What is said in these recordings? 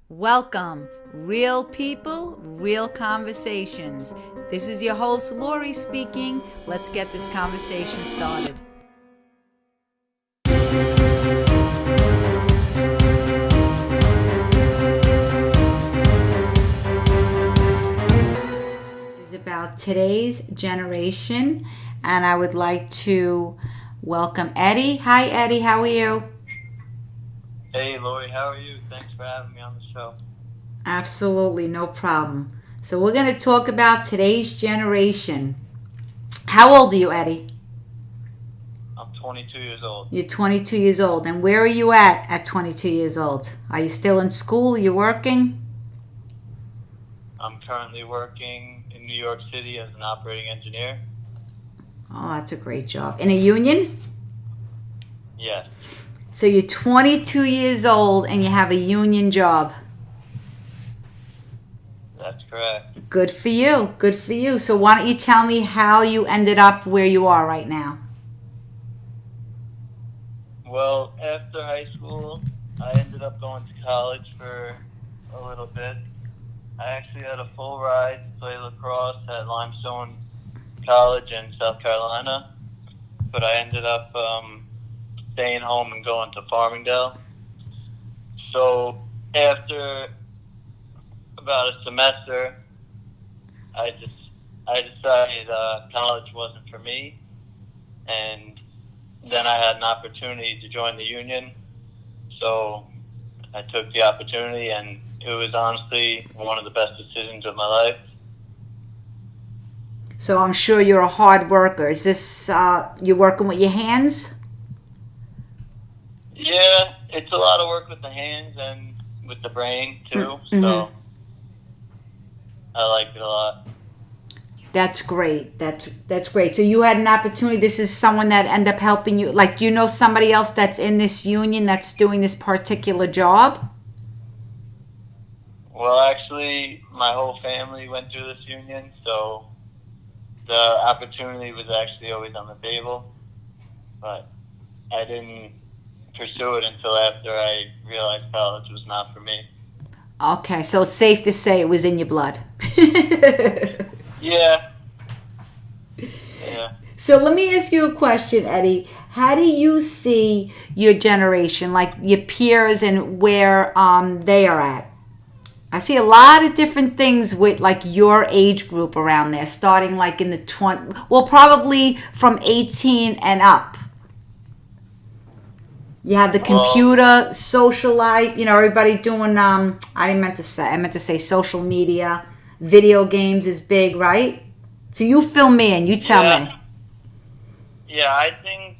Welcome, real people, real conversations. This is your host, Lori, speaking. Let's get this conversation started. It's about today's generation, and I would like to welcome Eddie. Hi, Eddie. How are you? Hey, Lori, how are you? Thanks for having me on the show. Absolutely, no problem. So we're going to talk about today's generation. How old are you, Eddie? I'm 22 years old. You're 22 years old. And where are you at 22 years old? Are you still in school? Are you working? I'm currently working in New York City as an operating engineer. Oh, that's a great job. In a union? Yes, So you're 22 years old and you have a union job. that's correct. Good for you. Good for you. So why don't you tell me how you ended up where you are right now? Well, after high school, I ended up going to college for a little bit. I actually had a full ride to play lacrosse at Limestone College in South Carolina, but I ended up staying home and going to Farmingdale. So after about a semester, I just I decided college wasn't for me, and then I had an opportunity to join the union. So I took the opportunity, and it was honestly one of the best decisions of my life. So I'm sure you're a hard worker. Is this, you working with your hands? Yeah, it's a lot of work with the hands and with the brain too. So I liked it a lot. That's great. That's great. So you had an opportunity. This is someone that ended up helping you. Like, do you know somebody else that's in this union that's doing this particular job? Well, actually, my whole family went through this union, so the opportunity was actually always on the table, but I didn't pursue it until after I realized college was not for me. Okay, so it's safe to say it was in your blood. Yeah, yeah. So let me ask you a question, Eddie. How do you see your generation, like your peers, and where they are at? I see a lot of different things with like your age group around there, starting like in the 20, well, probably from 18 and up. You have the Well, computer, social life, everybody doing, I didn't meant to say, I meant to say social media, video games is big, right? So you fill me in, you tell me. yeah, yeah. I think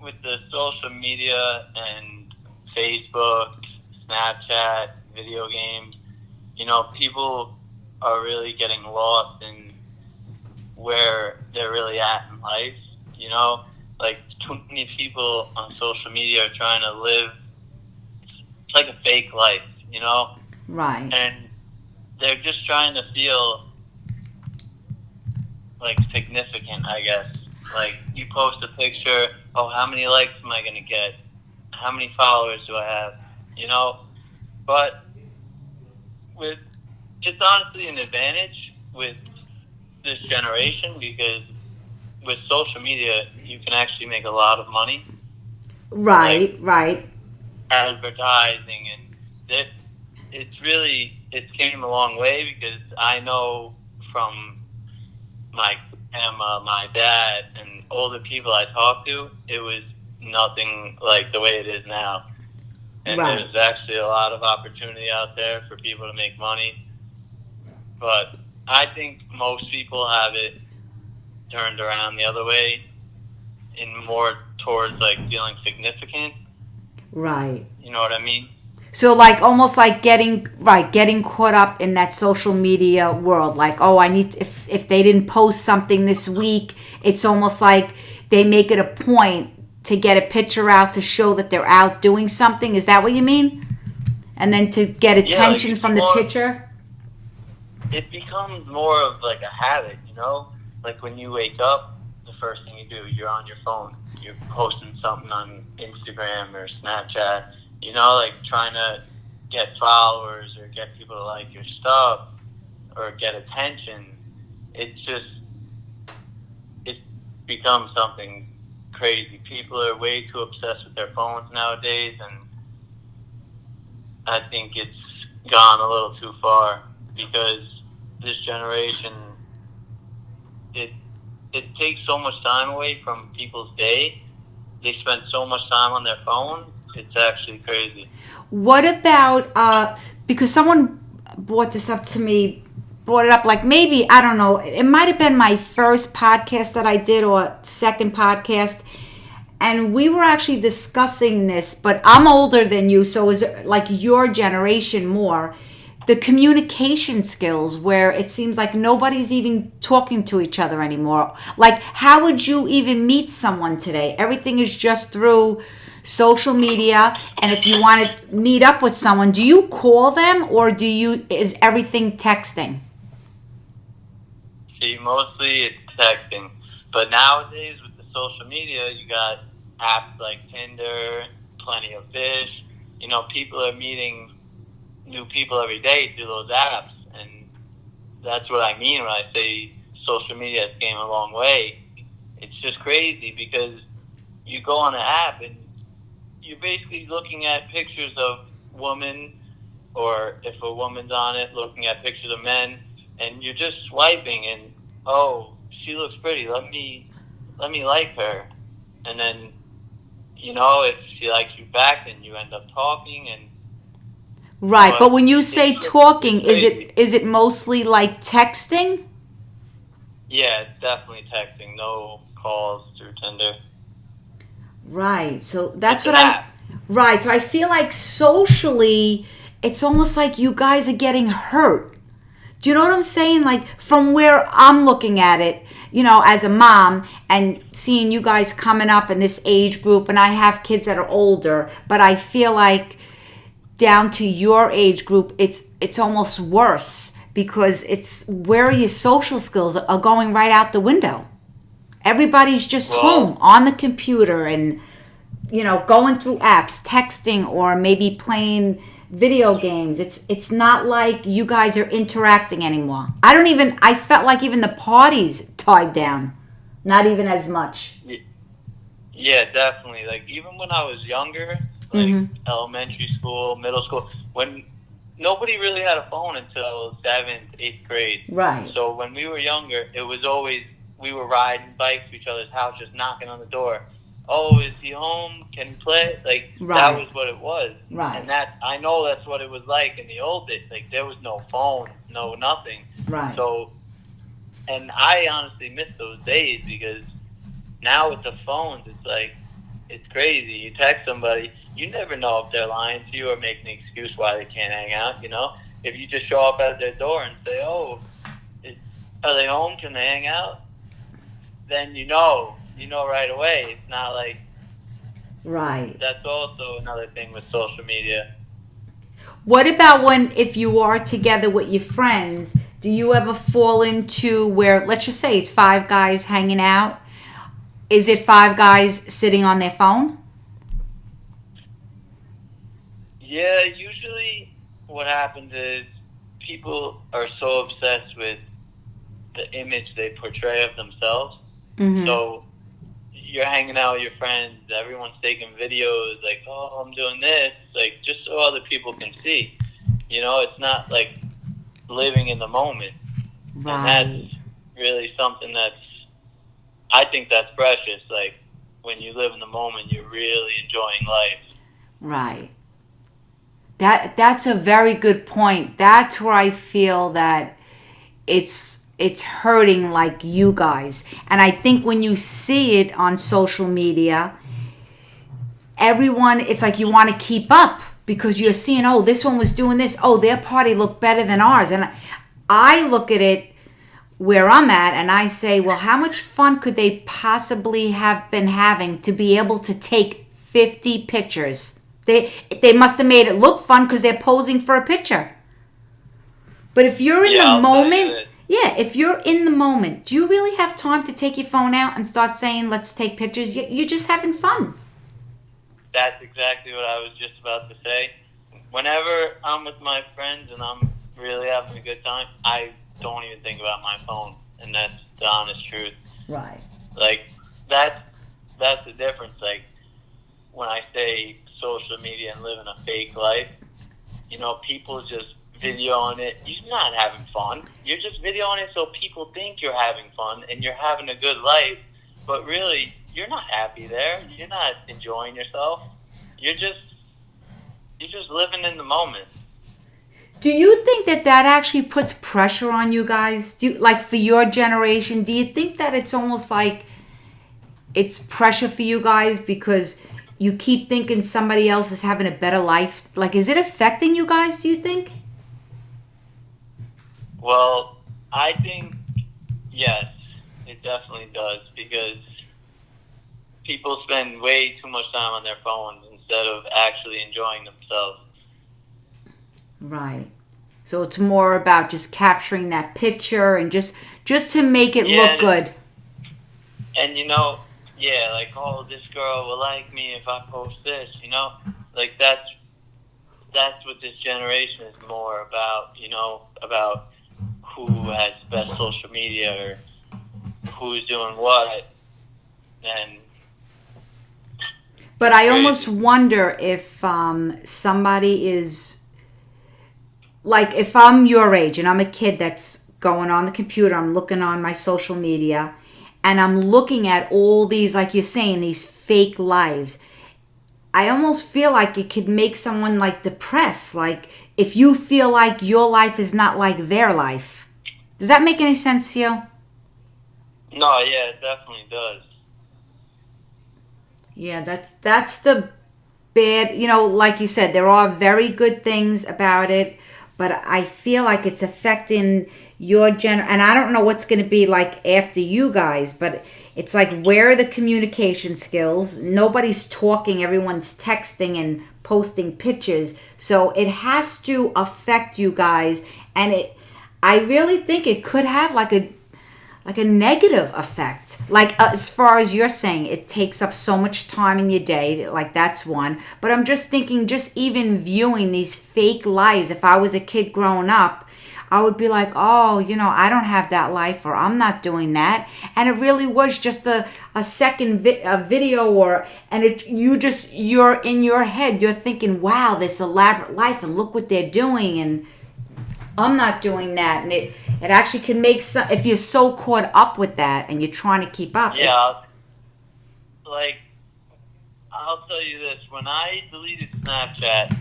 with the social media and Facebook, Snapchat, video games, people are really getting lost in where they're really at in life. You know, like too many people on social media are trying to live. It's like a fake life, Right. and they're just trying to feel like significant, I guess. Like you post a picture, oh, how many likes am I gonna get? How many followers do I have? You know, but with it's honestly an advantage with this generation because with social media you can actually make a lot of money, like Right, right. advertising, and it it's came a long way because I know from my grandma, my dad, and older people I talked to, it was nothing like the way it is now. And Right. there's actually a lot of opportunity out there for people to make money. But I think most people have it turned around the other way and more towards like feeling significant. Right. You know what I mean? So like almost like getting caught up in that social media world. Like, oh, I need to, if they didn't post something this week, it's almost like they make it a point to get a picture out to show that they're out doing something. Is that what you mean? And then to get Yeah, like attention it's from the more. picture? It becomes more of like a habit. Like when you wake up, the first thing you do, you're on your phone. You're posting something on Instagram or Snapchat. Like trying to get followers or get people to like your stuff or get attention. It's become something crazy. People are way too obsessed with their phones nowadays, and I think it's gone a little too far because this generation, it takes so much time away from people's day. They spend so much time on their phone. It's actually crazy. What about, because someone brought this up to me, brought it up like maybe, I don't know, it might have been my first podcast that I did or second podcast. And we were actually discussing this, but I'm older than you, so is it like your generation more. The communication skills where it seems like nobody's even talking to each other anymore. Like, how would you even meet someone today? Everything is just through social media. And if you want to meet up with someone, do you call them or is everything texting? See, mostly it's texting. But nowadays with the social media, you got apps like Tinder, Plenty of Fish. You know, people are meeting new people every day through those apps, and that's what I mean when I say social media has came a long way. It's just crazy because you go on an app and you're basically looking at pictures of women, or if a woman's on it, looking at pictures of men, and you're just swiping and, oh, she looks pretty, let me like her. And then, you know, if she likes you back, then you end up talking. And right, but when you say talking, is it mostly like texting? Yeah, it's definitely texting. No calls through Tinder. Right. So that's It's what an app. right. So I feel like socially, it's almost like you guys are getting hurt. Do you know what I'm saying? Like from where I'm looking at it, you know, as a mom and seeing you guys coming up in this age group, and I have kids that are older, but I feel like down to your age group, it's almost worse because it's where your social skills are going right out the window. Everybody's just home on the computer and, you know, going through apps, texting, or maybe playing video games. It's not like you guys are interacting anymore. I felt like even the parties died down. Not even as much. Yeah, definitely. Like, even when I was younger, like elementary school, middle school, when nobody really had a phone until 7th, 8th grade. Right. So when we were younger, it was always, we were riding bikes to each other's house, just knocking on the door. Oh, is he home? Can he play? Like, that was what it was. Right. And I know that's what it was like in the old days. Like, there was no phone, no nothing. Right. So, and I honestly miss those days because now with the phones, it's like, it's crazy. You text somebody, you never know if they're lying to you or making an excuse why they can't hang out, you know? If you just show up at their door and say, oh, are they home? Can they hang out? Then you know right away. It's not like... Right. That's also another thing with social media. What about if you are together with your friends, do you ever fall into where, let's just say it's 5 guys hanging out? Is it 5 guys sitting on their phone? Yeah, usually what happens is people are so obsessed with the image they portray of themselves. Mm-hmm. So you're hanging out with your friends, everyone's taking videos, like, oh, I'm doing this, like, just so other people can see. You know, it's not like living in the moment. Right. And that's really something I think that's precious. Like, when you live in the moment, you're really enjoying life. Right. That's a very good point. That's where I feel that it's hurting like you guys. And I think when you see it on social media, everyone, it's like you want to keep up because you're seeing, oh, this one was doing this. Oh, their party looked better than ours. And I look at it where I'm at and I say, well, how much fun could they possibly have been having to be able to take 50 pictures? They must have made it look fun because they're posing for a picture. But if you're in the moment, if you're in the moment, do you really have time to take your phone out and start saying, let's take pictures? You're just having fun. That's exactly what I was just about to say. whenever I'm with my friends and I'm really having a good time, I don't even think about my phone, and that's the honest truth. Right. Like that's the difference. Like when I say social media and living a fake life, people just videoing it. You're not having fun. You're just videoing it so people think you're having fun and you're having a good life, but really you're not happy there. You're not enjoying yourself. You're just living in the moment. Do you think that actually puts pressure on you guys? Like for your generation, do you think that it's almost like it's pressure for you guys because you keep thinking somebody else is having a better life? Like, is it affecting you guys, do you think? Well, I think, yes, it definitely does, because people spend way too much time on their phones instead of actually enjoying themselves. Right. So it's more about just capturing that picture and just to make it look good. And like, oh, this girl will like me if I post this, like that's what this generation is more about, about who has the best social media or who's doing what. But I almost wonder if somebody is, like, if I'm your age and I'm a kid that's going on the computer, I'm looking on my social media, and I'm looking at all these, like you're saying, these fake lives. I almost feel like it could make someone like depressed. Like if you feel like your life is not like their life. Does that make any sense to you? No, yeah, it definitely does. Yeah, that's the bad, like you said, there are very good things about it, but I feel like it's affecting your and I don't know what's going to be like after you guys, but it's like, where are the communication skills? Nobody's talking, everyone's texting and posting pictures. So it has to affect you guys, and I really think it could have like a negative effect. Like as far as you're saying, it takes up so much time in your day, like that's one. But I'm just thinking, just even viewing these fake lives, if I was a kid growing up, I would be like, oh, I don't have that life, or I'm not doing that. And it really was just a second video, and you're in your head, you're thinking, wow, this elaborate life, and look what they're doing, and I'm not doing that. And it actually can make if you're so caught up with that and you're trying to keep up. Yeah, I'll tell you this, when I deleted Snapchat,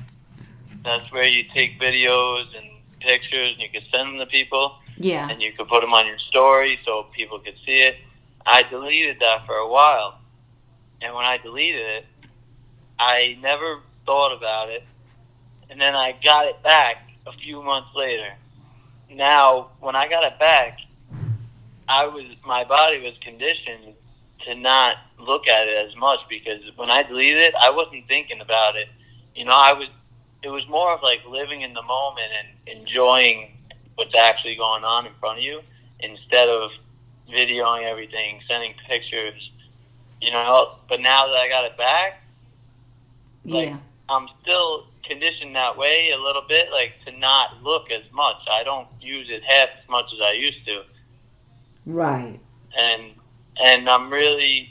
that's where you take videos and pictures and you could send them to people. Yeah. And you could put them on your story so people could see it. I deleted that for a while. And when I deleted it, I never thought about it. And then I got it back a few months later. Now, when I got it back, my body was conditioned to not look at it as much, because when I deleted it, I wasn't thinking about it. It was more of like living in the moment and enjoying what's actually going on in front of you, instead of videoing everything, sending pictures, But now that I got it back, I'm still conditioned that way a little bit, like to not look as much. I don't use it half as much as I used to. Right. And I'm really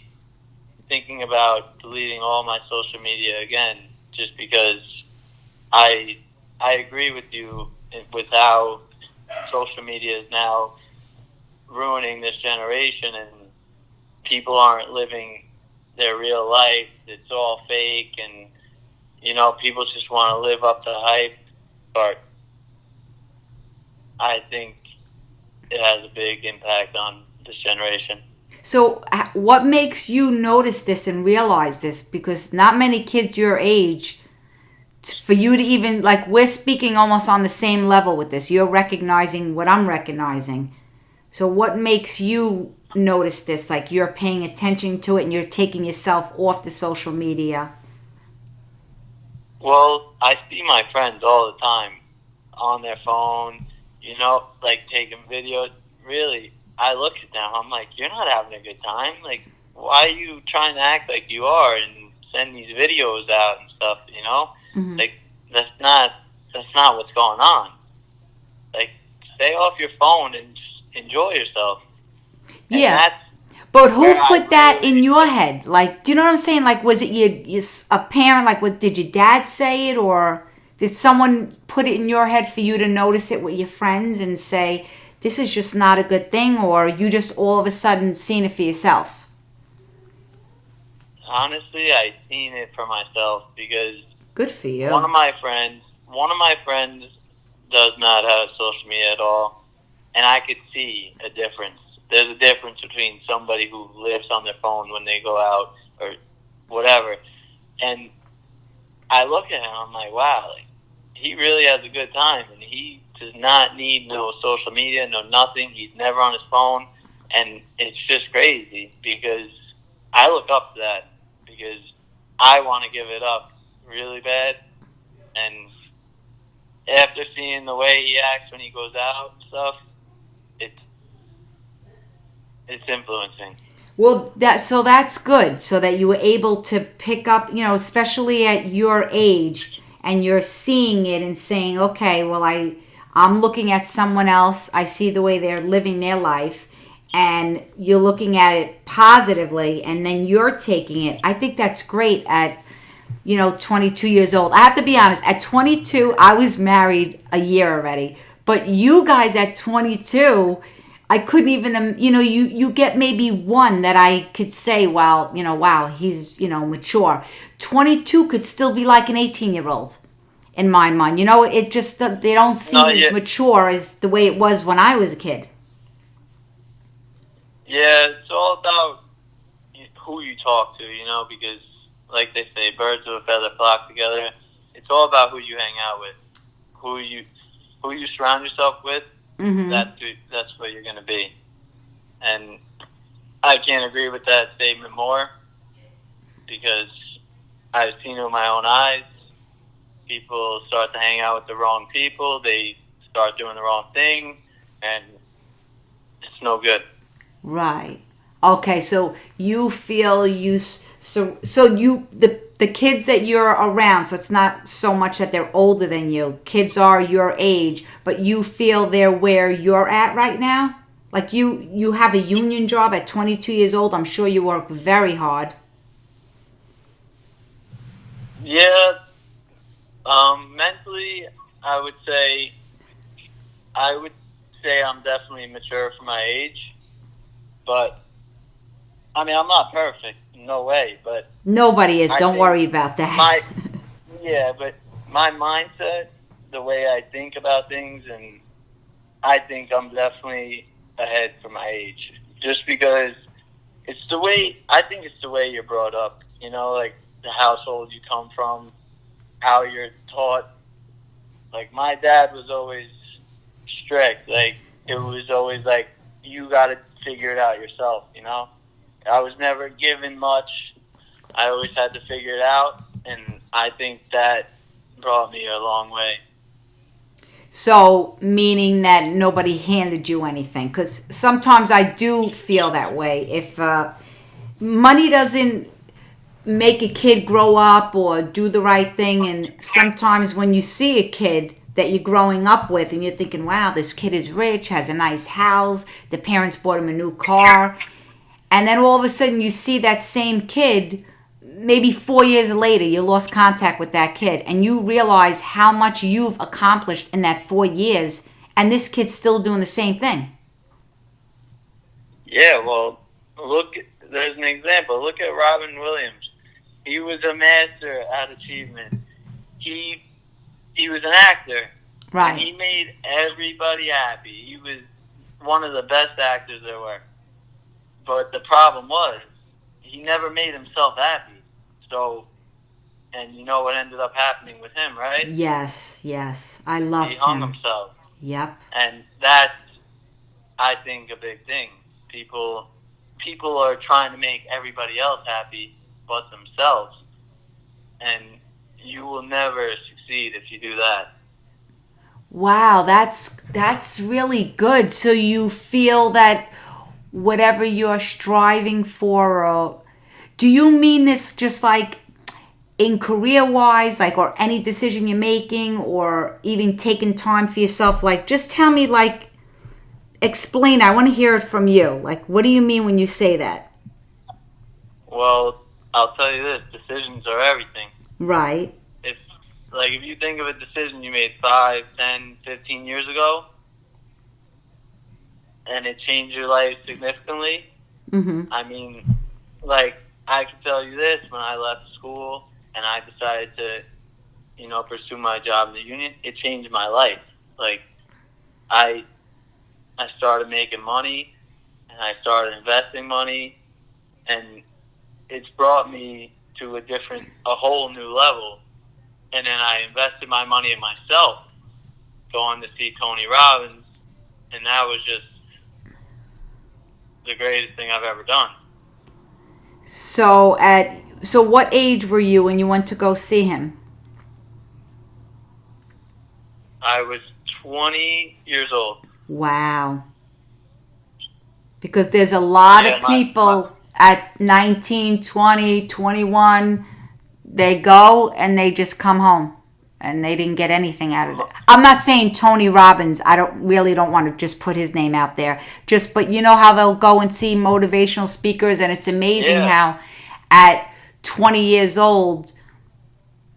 thinking about deleting all my social media again, just because I agree with you with how social media is now ruining this generation, and people aren't living their real life. It's all fake, and people just want to live up to hype. But I think it has a big impact on this generation. So what makes you notice this and realize this? Because not many kids your age, for you to even, like, we're speaking almost on the same level with this. You're recognizing what I'm recognizing. So what makes you notice this? Like, you're paying attention to it and you're taking yourself off the social media. Well, I see my friends all the time on their phone, like taking videos. Really, I look at them, I'm like, you're not having a good time. Like, why are you trying to act like you are and send these videos out and stuff, Mm-hmm. Like, that's not what's going on. Like, stay off your phone and just enjoy yourself. And Yeah. that's But who where I put that in really your head? Like, do you know what I'm saying? Like, was it a parent? Like, what did your dad say it, or did someone put it in your head for you to notice it with your friends and say, "This is just not a good thing," or you just all of a sudden seen it for yourself? honestly I seen it for myself because Good for one you. of my friends does not have social media at all, and I could see a difference. There's a difference between somebody who lives on their phone when they go out or whatever, and I look at him, I'm like, wow, like, he really has a good time, and he does not need no social media, no nothing. He's never on his phone, and it's just crazy because I look up to that because I want to give it up really bad, and after seeing the way he acts when he goes out and stuff, it's influencing. Well, that's good. So that you were able to pick up, especially at your age, and you're seeing it and saying, okay, well, I'm looking at someone else. I see the way they're living their life, and you're looking at it positively, and then you're taking it. I think that's great at 22 years old. I have to be honest. At 22, I was married a year already, but you guys at 22, I couldn't even, you get maybe one that I could say, well, wow, he's, mature. 22 could still be like an 18-year-old in my mind. It just, they don't seem No, as yeah, mature as the way it was when I was a kid. yeah, it's all about who you talk to, because like they say, birds of a feather flock together. It's all about who you hang out with, who you surround yourself with. Hmm. That's what you're gonna be, and I can't agree with that statement more because I've seen it with my own eyes. People start to hang out with the wrong people. They start doing the wrong thing, and it's no good. Right. Okay, so you feel so you the kids that you're around, so it's not so much that they're older than you. Kids are your age, but you feel they're where you're at right now? Like you have a union job at 22 years old. I'm sure you work very hard. Yeah, mentally, I would say I would say I'm definitely mature for my age, but I mean I'm not perfect, no way. But Nobody is. I Don't think worry about that. my yeah, but my mindset, the way I think about things, and I think I'm definitely ahead for my age, just because it's the way I think it's the way you're brought up. Like the household you come from, how you're taught. Like my dad was always strict. Like it was always like you got to figure it out yourself. I was never given much. I always had to figure it out, and I think that brought me a long way. So, meaning that nobody handed you anything. Because sometimes I do feel that way. If money doesn't make a kid grow up or do the right thing, and sometimes when you see a kid that you're growing up with and you're thinking, wow, this kid is rich, has a nice house, the parents bought him a new car, and then all of a sudden you see that same kid maybe 4 years later, you lost contact with that kid, and you realize how much you've accomplished in that 4 years, and this kid's still doing the same thing. Yeah, well, there's an example. Look at Robin Williams. He was a master at achievement. He he was an actor, and Right. he made everybody happy. He was one of the best actors there were. But the problem was, he never made himself happy. So, and you know what ended up happening with him, right? Yes, yes. I He loved hung him. himself. Yep. And that's, I think, a big thing. People are trying to make everybody else happy but themselves. And you will never succeed if you do that. Wow, that's really good. So you feel that whatever you're striving for, do you mean this just like in career wise, like, or any decision you're making, or even taking time for yourself? Like, just tell me, like, explain. I want to hear it from you. Like, what do you mean when you say that? Well, I'll tell you this: decisions are everything. Right. If if you think of a decision you made 5, 10, 15 years ago, and it changed your life significantly, I mean, I can tell you this: when I left school and I decided to, pursue my job in the union, it changed my life. Like, I started making money, and I started investing money, and it's brought me to a whole new level. And then I invested my money in myself, going to see Tony Robbins, and that was just the greatest thing I've ever done. So what age were you when you went to go see him? I was 20 years old. Wow. Because there's a lot of people at 19, 20, 21, they go and they just come home and they didn't get anything out of it. I'm not saying Tony Robbins. I don't want to just put his name out there. But you know how they'll go and see motivational speakers, and it's amazing how at 20 years old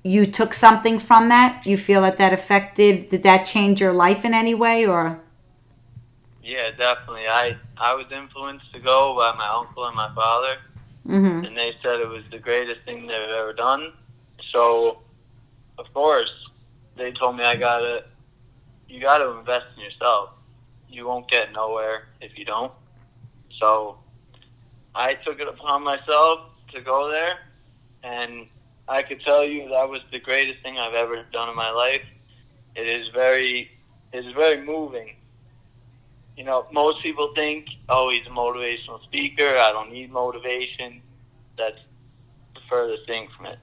you took something from that. You feel that did that change your life in any way, or? Yeah, definitely. I was influenced to go by my uncle and my father, and they said it was the greatest thing they've ever done. So, of course, they told me you gotta invest in yourself. You won't get nowhere if you don't. So, I took it upon myself to go there, and I could tell you that was the greatest thing I've ever done in my life. It is very moving. Most people think, oh, he's a motivational speaker, I don't need motivation. That's the furthest thing from it.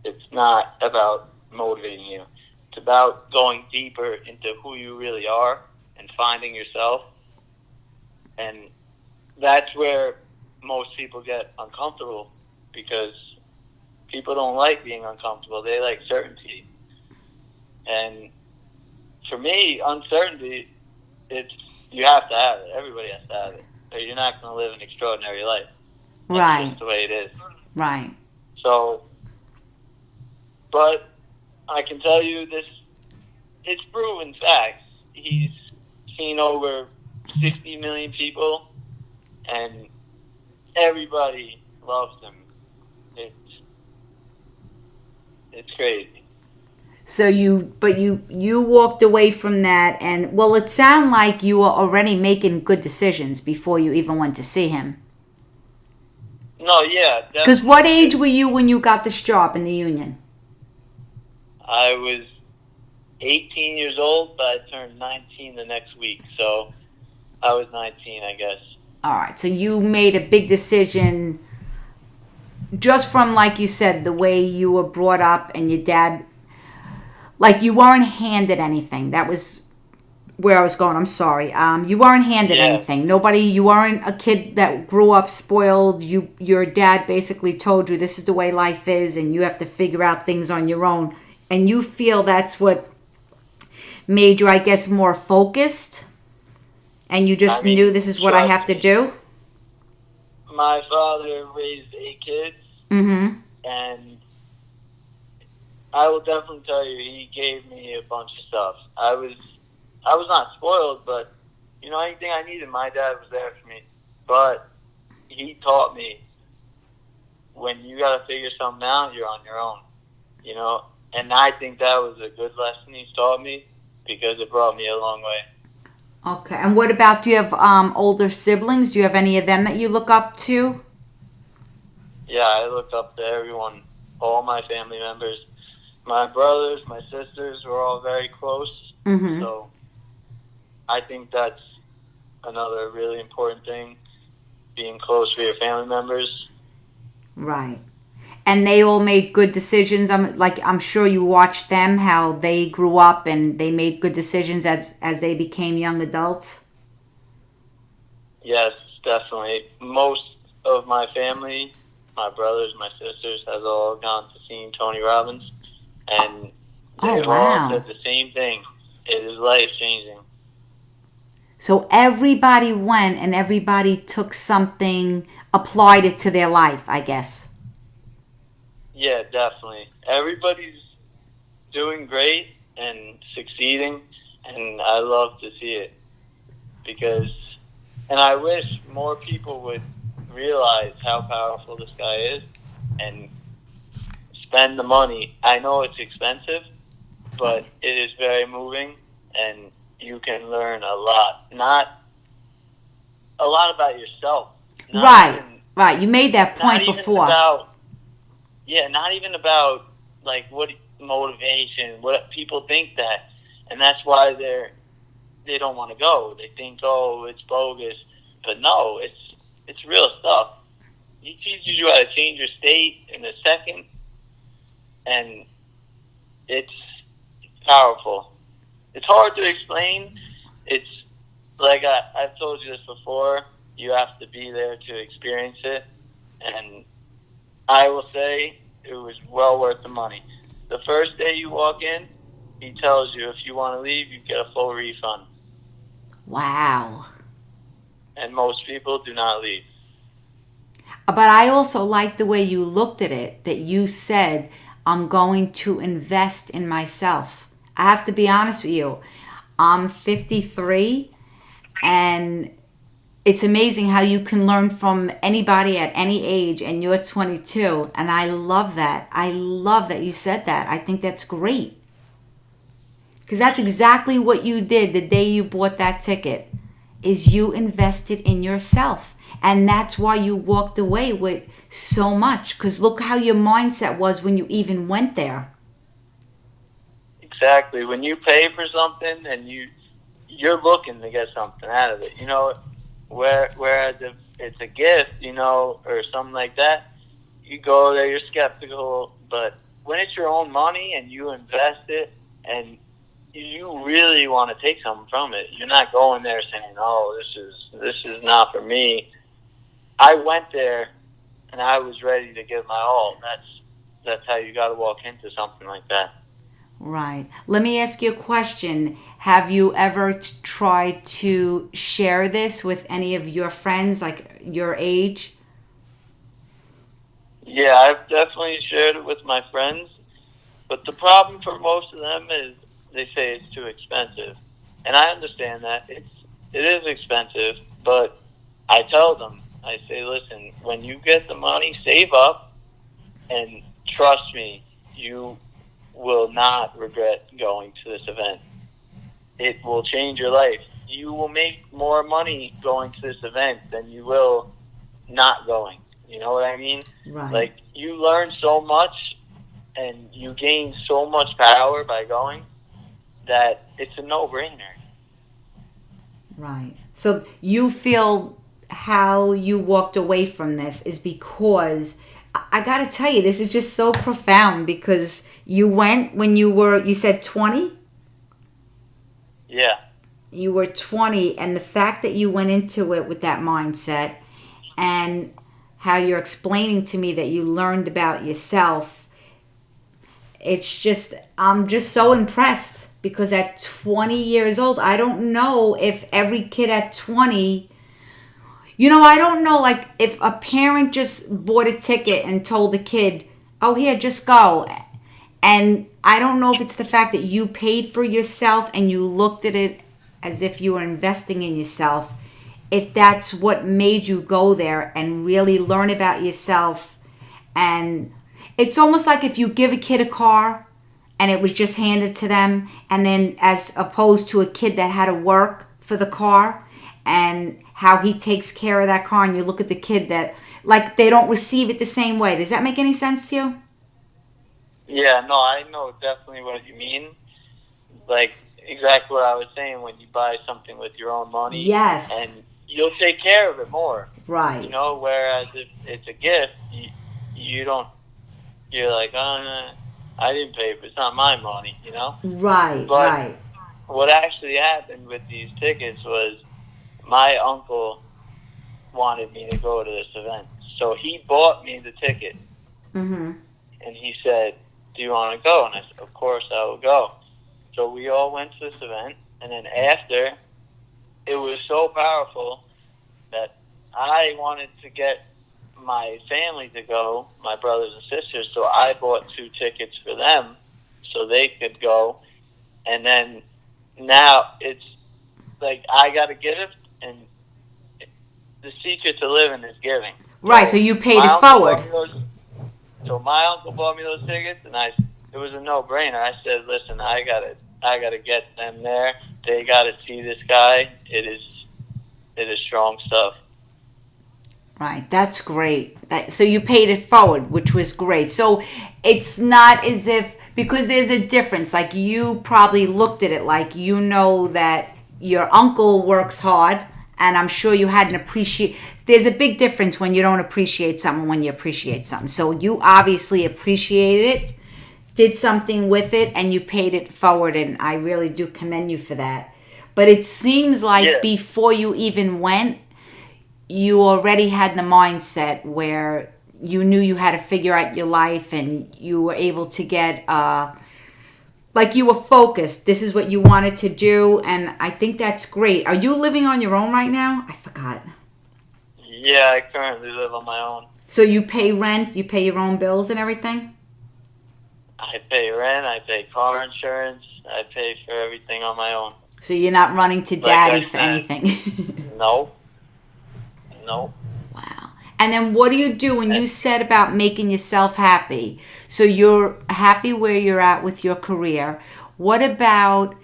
It's not about motivating you. It's about going deeper into who you really are and finding yourself. And that's where most people get uncomfortable, because people don't like being uncomfortable. They like certainty. And for me, uncertainty, you have to have it. Everybody has to have it. Or you're not going to live an extraordinary life. That's just the way it is. Right. So, but I can tell you this, it's proven facts. He's seen over 60 million people, and everybody loves him. It's crazy. So you walked away from that, and well, it sounded like you were already making good decisions before you even went to see him. No, yeah. Because what age were you when you got this job in the union? I was 18 years old, but I turned 19 the next week, so I was 19, I guess. All right, so you made a big decision just from, like you said, the way you were brought up and your dad. Like, you weren't handed anything. That was where I was going. I'm sorry. You weren't handed anything. You weren't a kid that grew up spoiled. Your dad basically told you this is the way life is and you have to figure out things on your own. And you feel that's what made you, I guess, more focused? And you just knew this is what I have to do? My father raised 8 kids. And I will definitely tell you, he gave me a bunch of stuff. I was not spoiled, but anything I needed, my dad was there for me. But he taught me, when you got to figure something out, you're on your own. And I think that was a good lesson he's taught me, because it brought me a long way. Okay, and what about, do you have older siblings? Do you have any of them that you look up to? Yeah, I look up to everyone, all my family members. My brothers, my sisters were all very close. So I think that's another really important thing, being close with your family members. Right. And they all made good decisions. I'm sure you watched them, how they grew up and they made good decisions as they became young adults. Yes, definitely. Most of my family, my brothers, my sisters, has all gone to seeing Tony Robbins, and Oh, they've wow. all said the same thing. It is life changing. So everybody went and everybody took something, applied it to their life, I guess. Yeah, definitely. Everybody's doing great and succeeding, and I love to see it because, and I wish more people would realize how powerful this guy is and spend the money. I know it's expensive, but it is very moving, and you can learn a lot. Not a lot about yourself. Not Right, even, right. You made that not point even before. about, yeah, not even about like what motivation. What people think that, and that's why they don't want to go. They think, oh, it's bogus, but no, it's real stuff. He teaches you how to change your state in a second, and it's powerful. It's hard to explain. It's like I've told you this before. You have to be there to experience it, and I will say it was well worth the money. The first day you walk in, he tells you if you want to leave, you get a full refund, Wow. and most people do not leave. But I also like the way you looked at it, that you said, I'm going to invest in myself. I have to be honest with you. I'm 53, and it's amazing how you can learn from anybody at any age, and you're 22. And I love that. I love that you said that. I think that's great. Because that's exactly what you did the day you bought that ticket, is you invested in yourself. And that's why you walked away with so much. Because look how your mindset was when you even went there. Exactly. When you pay for something and you're looking to get something out of it, you know, whereas if it's a gift, you know, or something like that, you go there, you're skeptical. But when it's your own money and you invest it and you really want to take something from it, you're not going there saying, "Oh, this is not for me." I went there and I was ready to give my all. That's how you got to walk into something like that. Right. Let me ask you a question. Have you ever tried to share this with any of your friends, like your age? Yeah, I've definitely shared it with my friends, but the problem for most of them is they say it's too expensive, and I understand that it is expensive. But I tell them, I say, listen, when you get the money, save up, and trust me, you will not regret going to this event. It will change your life. You will make more money going to this event than you will not going. You know what I mean? Right. Like, you learn so much and you gain so much power by going that it's a no-brainer. Right. So you feel how you walked away from this is because I got to tell you, this is just so profound because you went when you said 20? Yeah. You were 20, and the fact that you went into it with that mindset and how you're explaining to me that you learned about yourself, it's just, I'm just so impressed because at 20 years old, I don't know if every kid at 20, I don't know, like if a parent just bought a ticket and told the kid, oh, here, just go. And I don't know if it's the fact that you paid for yourself and you looked at it as if you were investing in yourself, if that's what made you go there and really learn about yourself. And it's almost like if you give a kid a car and it was just handed to them, and then as opposed to a kid that had to work for the car and how he takes care of that car, and you look at the kid that, like, they don't receive it the same way. Does that make any sense to you? Yeah, no, I know definitely what you mean. Like, exactly what I was saying, when you buy something with your own money. Yes. And you'll take care of it more. Right. You know, whereas if it's a gift, you don't, you're like, oh, no, I didn't pay for it. It's not my money, you know? Right, But right. what actually happened with these tickets was my uncle wanted me to go to this event So he bought me the ticket, Mm-hmm. and he said, "Do you want to go?" And I said, "Of course, I will go." So we all went to this event, and then after, it was so powerful that I wanted to get my family to go, my brothers and sisters, so I bought 2 tickets for them so they could go. And then now it's like I got a gift, and the secret to living is giving. Right, so you paid my it uncle forward. bought me those- So my uncle bought me those tickets, and it was a no-brainer. I said, "Listen, I gotta get them there. They gotta see this guy. It is strong stuff." Right, that's great. So you paid it forward, which was great. So it's not as if, because there's a difference. Like, you probably looked at it like, you know that your uncle works hard, and I'm sure you had an appreciate. There's a big difference when you don't appreciate someone when you appreciate something. So you obviously appreciated it, did something with it, and you paid it forward, and I really do commend you for that. But it seems like Yeah. before you even went, you already had the mindset where you knew you had to figure out your life, and you were able to get like, you were focused. This is what you wanted to do, and I think that's great. Are you living on your own right now? I forgot. Yeah, I currently live on my own. So you pay rent, you pay your own bills and everything? I pay rent, I pay car insurance, I pay for everything on my own. So you're not running to Like daddy I for said. anything? No. Wow. And then what do you do when you said about making yourself happy? So you're happy where you're at with your career. What about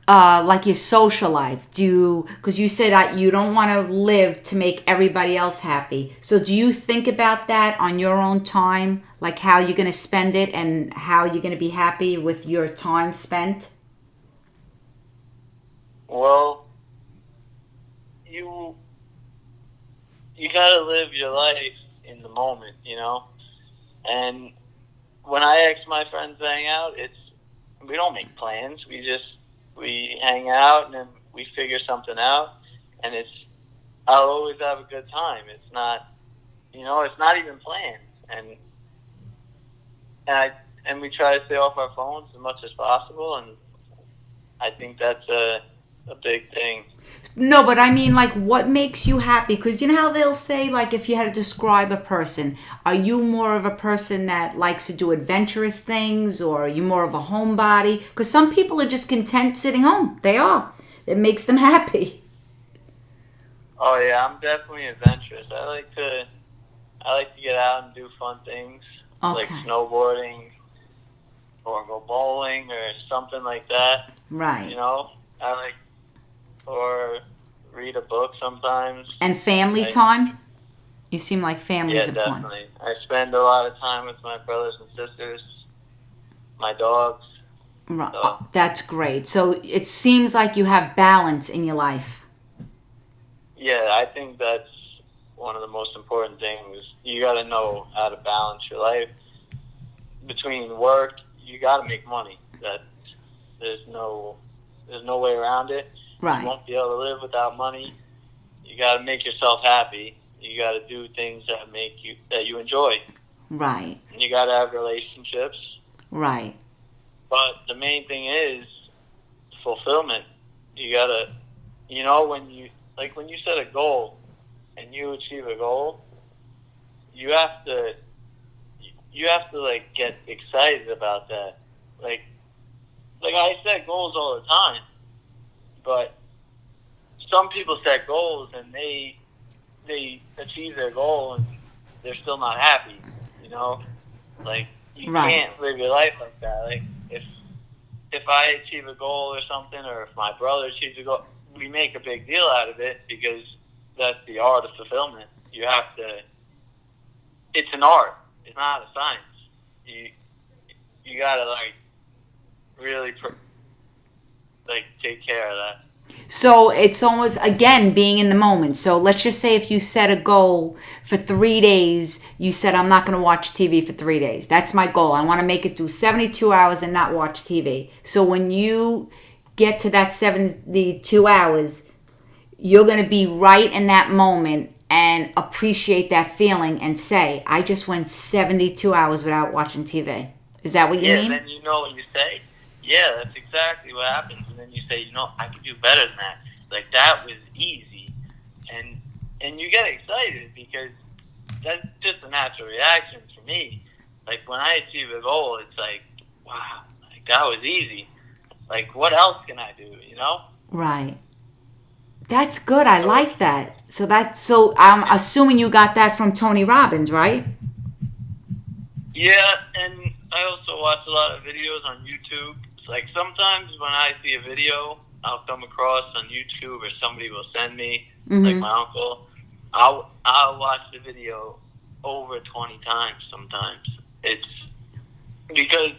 like your social life? Because you said you don't want to live to make everybody else happy. So do you think about that on your own time? Like how you're going to spend it and how you're going to be happy with your time spent? Well, you gotta live your life in the moment, you know? And when I ask my friends to hang out, we don't make plans. We hang out, and then we figure something out, and I'll always have a good time. It's not, it's not even planned. And we try to stay off our phones as much as possible, and I think that's a big thing. No, but I mean, like, what makes you happy? Because you know how they'll say, like, if you had to describe a person, are you more of a person that likes to do adventurous things, or are you more of a homebody? Because some people are just content sitting home. They are. It makes them happy. Oh yeah, I'm definitely adventurous. I like to get out and do fun things, like Okay. snowboarding, or go bowling, or something like that. Right. Or read a book sometimes. And family time? You seem like family is important. Definitely. I spend a lot of time with my brothers and sisters, my dogs. Right. So. That's great. So it seems like you have balance in your life. Yeah, I think that's one of the most important things. You got to know how to balance your life. Between work, you got to make money. There's no way around it. Right. You won't be able to live without money. You got to make yourself happy. You got to do things that you enjoy. Right. And you got to have relationships. Right. But the main thing is fulfillment. You got to, when you set a goal and you achieve a goal, you have to like get excited about that. Like I set goals all the time. But some people set goals and they achieve their goal and they're still not happy, Like, you can't live your life like that. Like, if I achieve a goal or something, or if my brother achieves a goal, we make a big deal out of it because that's the art of fulfillment. You have to. It's an art. It's not a science. You gotta really take care of that. So it's almost, again, being in the moment. So let's just say if you set a goal for 3 days, you said, I'm not going to watch TV for 3 days. That's my goal. I want to make it through 72 hours and not watch TV. So when you get to that 72 hours, you're going to be right in that moment and appreciate that feeling and say, I just went 72 hours without watching TV. Is that what you mean? Yeah, then you know what you say. Yeah, that's exactly what happens. And then you say, I could do better than that. Like, that was easy. And you get excited because that's just a natural reaction for me. Like, when I achieve a goal, it's like, wow, like, that was easy. Like, what else can I do, Right. That's good. I like that. So I'm assuming you got that from Tony Robbins, right? Yeah, and I also watch a lot of videos on YouTube. It's like sometimes when I see a video I'll come across on YouTube or somebody will send me, like my uncle, I'll watch the video over 20 times sometimes. It's because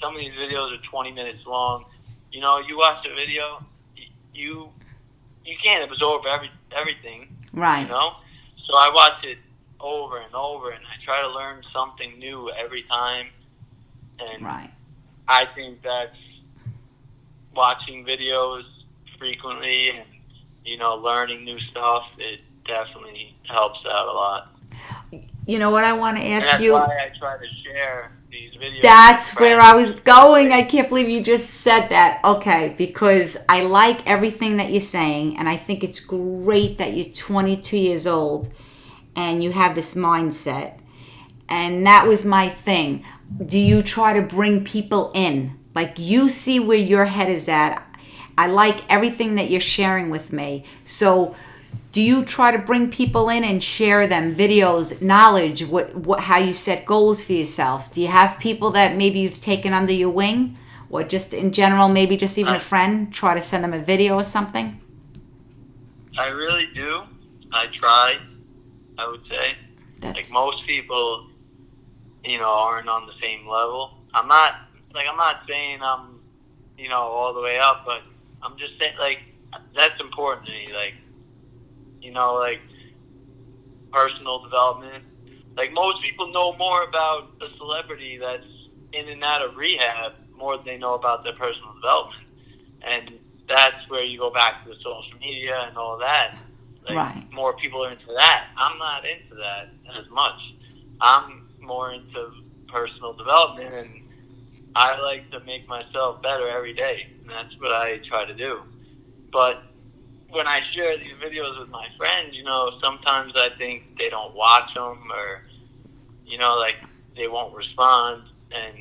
some of these videos are 20 minutes long. You watch the video, you can't absorb everything, right? So I watch it over and over, and I try to learn something new every time. And right. I think that's watching videos frequently and learning new stuff. It definitely helps out a lot. You know what I want to ask you? That's why I try to share these videos. That's where I was going. I can't believe you just said that. Okay, because I like everything that you're saying, and I think it's great that you're 22 years old and you have this mindset. And that was my thing. Do you try to bring people in? Like, you see where your head is at. I like everything that you're sharing with me. So do you try to bring people in and share them videos, knowledge, how you set goals for yourself? Do you have people that maybe you've taken under your wing, or just in general, maybe just even a friend, try to send them a video or something? I really do. I try, I would say. Like most people, aren't on the same level. I'm not saying I'm, all the way up, but I'm just saying, like, that's important to me. Like, like personal development. Like, most people know more about a celebrity that's in and out of rehab more than they know about their personal development. And that's where you go back to the social media and all that. Like, right. More people are into that. I'm not into that as much. I'm more into personal development, and I like to make myself better every day. And that's what I try to do. But when I share these videos with my friends, sometimes I think they don't watch them, or, like, they won't respond. And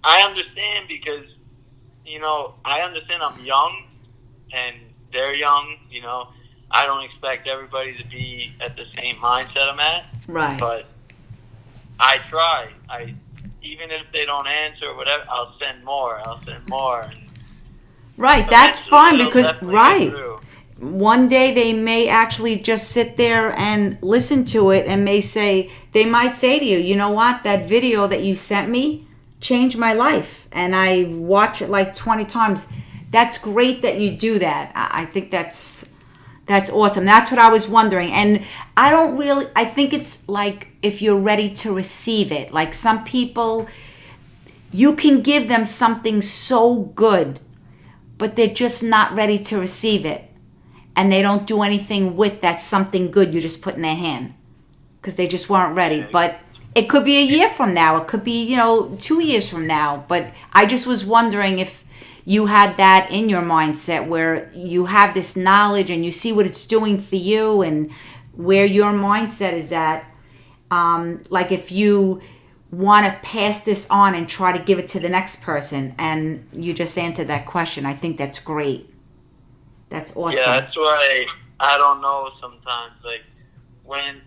I understand because, I understand I'm young and they're young, I don't expect everybody to be at the same mindset I'm at. Right. But I try. Even if they don't answer or whatever, I'll send more. And right, that's fine because, right, one day they may actually just sit there and listen to it and they might say to you, you know what, that video that you sent me changed my life, and I watch it like 20 times. That's great that you do that. I think that's awesome. That's what I was wondering. And I think it's like if you're ready to receive it. Like, some people, you can give them something so good, but they're just not ready to receive it. And they don't do anything with that something good you just put in their hand because they just weren't ready. But it could be a year from now. It could be, 2 years from now. But I just was wondering if you had that in your mindset where you have this knowledge and you see what it's doing for you and where your mindset is at. Like, if you want to pass this on and try to give it to the next person, and you just answered that question. I think that's great. That's awesome. Yeah, that's why I don't know sometimes. Like, when,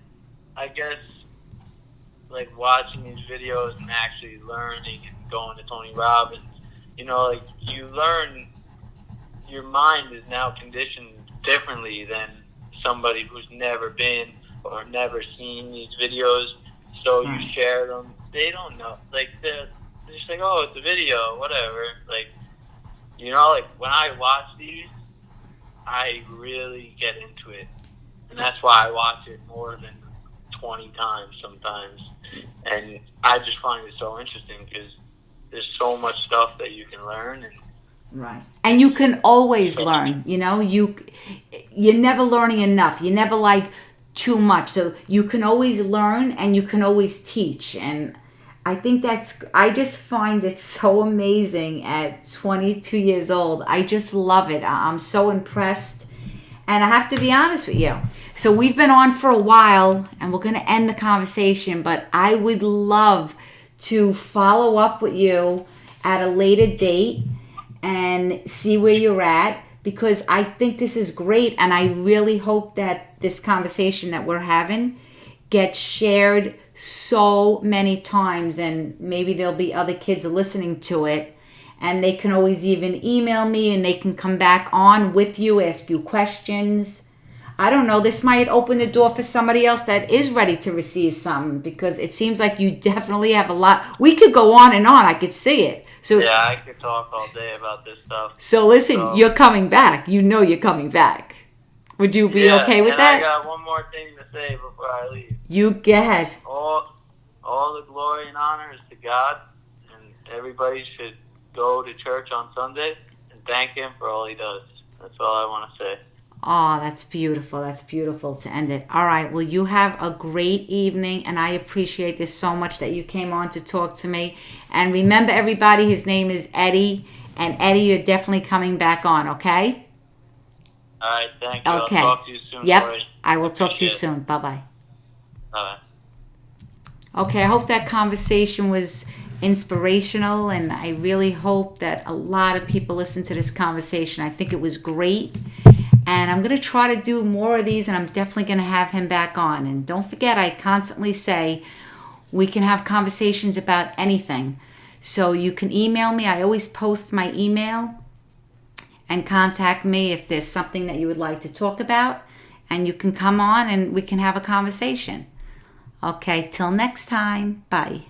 I guess, like, watching these videos and actually learning and going to Tony Robbins, like, you learn, your mind is now conditioned differently than somebody who's never been or never seen these videos. So you share them. They don't know. Like, they're just like, oh, it's a video, whatever. Like, like, when I watch these, I really get into it. And that's why I watch it more than 20 times sometimes. And I just find it so interesting because there's so much stuff that you can learn. And Right. And you can always learn, you know, you're never learning enough. You're never like too much. So you can always learn and you can always teach. And I think I just find it so amazing at 22 years old. I just love it. I'm so impressed. And I have to be honest with you. So we've been on for a while and we're going to end the conversation, but I would love to follow up with you at a later date and see where you're at, because I think this is great, and I really hope that this conversation that we're having gets shared so many times, and maybe there'll be other kids listening to it, and they can always even email me and they can come back on with you, ask you questions. I don't know, this might open the door for somebody else that is ready to receive something, because it seems like you definitely have a lot. We could go on and on. I could see it. So yeah, I could talk all day about this stuff. So listen, you're coming back. You know you're coming back. Would you be okay with that? I got one more thing to say before I leave. You go ahead. All the glory and honor is to God, and everybody should go to church on Sunday and thank Him for all He does. That's all I want to say. Oh, that's beautiful. That's beautiful to end it. All right. Well, you have a great evening, and I appreciate this so much that you came on to talk to me. And remember, everybody, his name is Eddie. And Eddie, you're definitely coming back on, okay? All right. Thank you. Okay. I'll talk to you soon. Yep. Corey. I will talk to you soon. Bye-bye. Bye. Okay. I hope that conversation was inspirational, and I really hope that a lot of people listen to this conversation. I think it was great. And I'm going to try to do more of these, and I'm definitely going to have him back on. And don't forget, I constantly say we can have conversations about anything. So you can email me. I always post my email, and contact me if there's something that you would like to talk about. And you can come on and we can have a conversation. Okay, till next time. Bye.